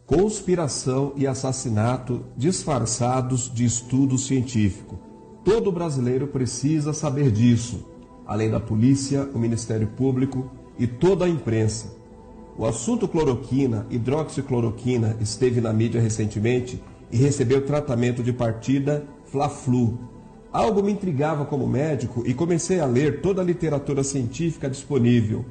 conspiração e assassinato disfarçados de estudo científico. Todo brasileiro precisa saber disso, além da polícia, o Ministério Público e toda a imprensa. O assunto cloroquina, hidroxicloroquina, esteve na mídia recentemente e recebeu tratamento de partida Fla-Flu. Algo me intrigava como médico e comecei a ler toda a literatura científica disponível.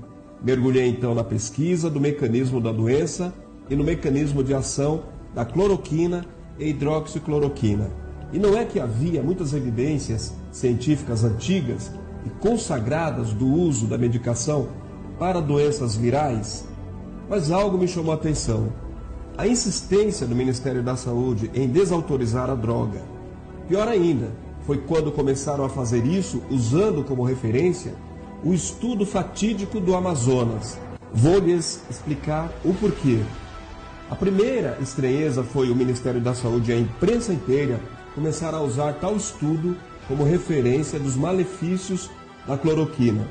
Mergulhei então na pesquisa do mecanismo da doença e no mecanismo de ação da cloroquina e hidroxicloroquina. E não é que havia muitas evidências científicas antigas e consagradas do uso da medicação para doenças virais? Mas algo me chamou a atenção. A insistência do Ministério da Saúde em desautorizar a droga. Pior ainda, foi quando começaram a fazer isso usando como referência o estudo fatídico do Amazonas. Vou lhes explicar o porquê. A primeira estranheza foi o Ministério da Saúde e a imprensa inteira começar a usar tal estudo como referência dos malefícios da cloroquina.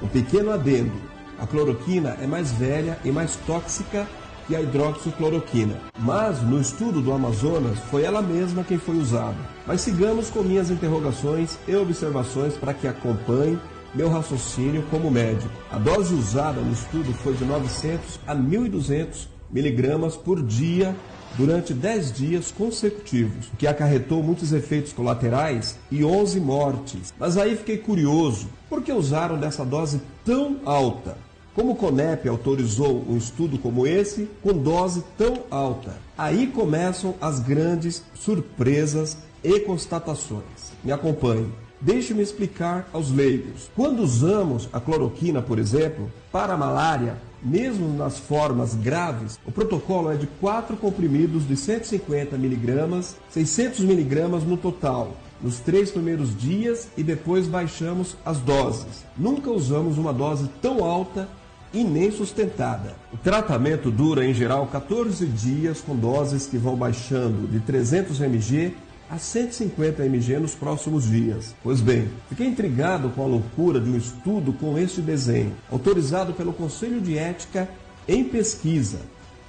Um pequeno adendo: a cloroquina é mais velha e mais tóxica que a hidroxicloroquina, mas no estudo do Amazonas foi ela mesma quem foi usada. Mas sigamos com minhas interrogações e observações para que acompanhe meu raciocínio como médico. A dose usada no estudo foi de 900 a 1.200 miligramas por dia durante 10 dias consecutivos, o que acarretou muitos efeitos colaterais e 11 mortes. Mas aí fiquei curioso, por que usaram dessa dose tão alta? Como o CONEP autorizou um estudo como esse com dose tão alta? Aí começam as grandes surpresas e constatações. Me acompanhe. Deixe-me explicar aos leigos. Quando usamos a cloroquina, por exemplo, para a malária, mesmo nas formas graves, o protocolo é de 4 comprimidos de 150 mg, 600 mg no total, nos 3 primeiros dias, e depois baixamos as doses. Nunca usamos uma dose tão alta e nem sustentada. O tratamento dura, em geral, 14 dias, com doses que vão baixando de 300 mg a 150 mg nos próximos dias. Pois bem, fiquei intrigado com a loucura de um estudo com este desenho, autorizado pelo Conselho de Ética em Pesquisa,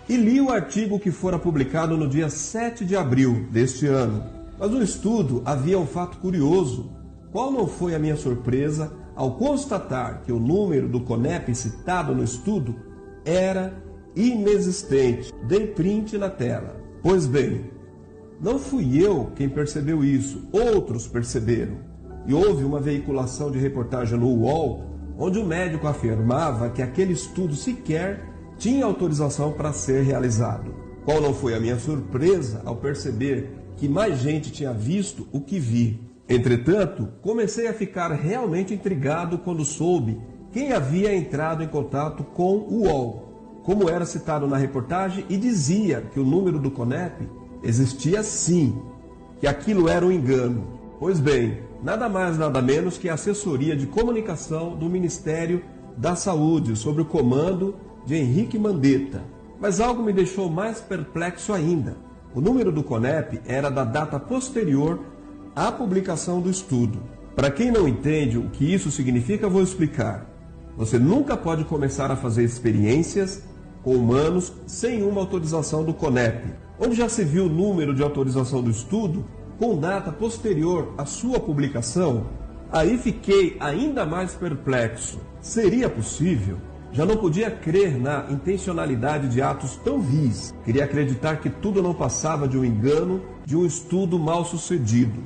e li o artigo que fora publicado no dia 7 de abril deste ano. Mas no estudo havia um fato curioso. Qual não foi a minha surpresa ao constatar que o número do CONEP citado no estudo era inexistente? Dei print na tela. Pois bem, não fui eu quem percebeu isso, outros perceberam. E houve uma veiculação de reportagem no UOL, onde o médico afirmava que aquele estudo sequer tinha autorização para ser realizado. Qual não foi a minha surpresa ao perceber que mais gente tinha visto o que vi. Entretanto, comecei a ficar realmente intrigado quando soube quem havia entrado em contato com o UOL, como era citado na reportagem, e dizia que o número do CONEP existia sim, que aquilo era um engano. Pois bem, nada mais nada menos que a assessoria de comunicação do Ministério da Saúde, sob o comando de Henrique Mandetta. Mas algo me deixou mais perplexo ainda. O número do CONEP era da data posterior à publicação do estudo. Para quem não entende o que isso significa, vou explicar. Você nunca pode começar a fazer experiências com humanos sem uma autorização do CONEP. Onde já se viu o número de autorização do estudo com data posterior à sua publicação? Aí fiquei ainda mais perplexo. Seria possível? Já não podia crer na intencionalidade de atos tão vis. Queria acreditar que tudo não passava de um engano, de um estudo mal sucedido.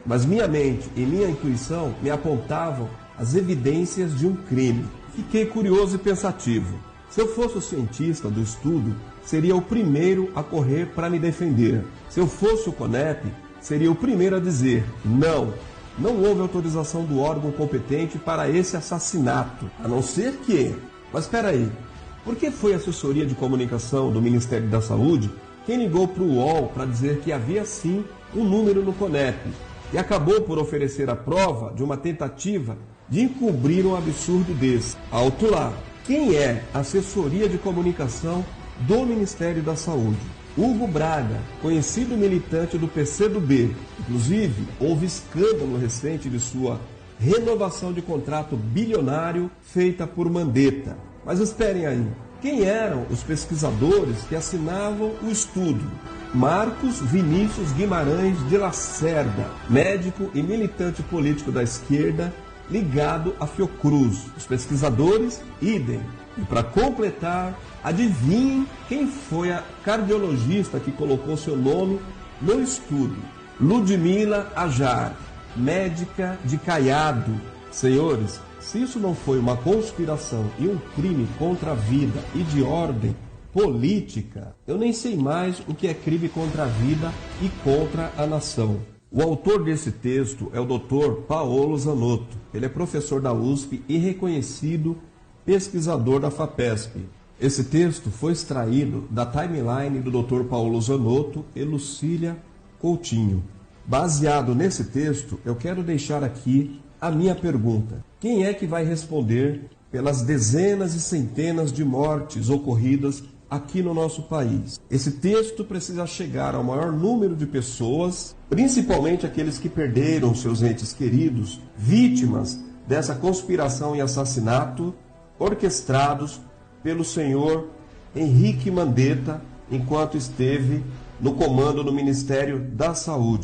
Mas minha mente e minha intuição me apontavam as evidências de um crime. Fiquei curioso e pensativo. Se eu fosse o cientista do estudo, seria o primeiro a correr para me defender. Se eu fosse o CONEP, seria o primeiro a dizer: não houve autorização do órgão competente para esse assassinato, a não ser que... Mas espera aí, por que foi a assessoria de comunicação do Ministério da Saúde quem ligou para o UOL para dizer que havia sim um número no CONEP e acabou por oferecer a prova de uma tentativa de encobrir um absurdo desse? Alto lá! Quem é a assessoria de comunicação do Ministério da Saúde? Hugo Braga, conhecido militante do PCdoB. Inclusive, houve escândalo recente de sua renovação de contrato bilionário feita por Mandetta. Mas esperem aí, Quem eram os pesquisadores que assinavam o estudo? Marcos Vinícius Guimarães de Lacerda, médico e militante político da esquerda, ligado à Fiocruz. Os pesquisadores, idem. E para completar, adivinhem quem foi a cardiologista que colocou seu nome no estudo? Ludmila Ajar, médica de Caiado. Senhores, se isso não foi uma conspiração e um crime contra a vida e de ordem política, eu nem sei mais o que é crime contra a vida e contra a nação. O autor desse texto é o Dr. Paolo Zanotto. Ele é professor da USP e reconhecido pesquisador da FAPESP. Esse texto foi extraído da timeline do Dr. Paolo Zanotto e Lucília Coutinho. Baseado nesse texto, eu quero deixar aqui a minha pergunta. Quem é que vai responder pelas dezenas e centenas de mortes ocorridas aqui no nosso país? Esse texto precisa chegar ao maior número de pessoas, principalmente aqueles que perderam seus entes queridos, vítimas dessa conspiração e assassinato orquestrados pelo senhor Henrique Mandetta, enquanto esteve no comando do Ministério da Saúde.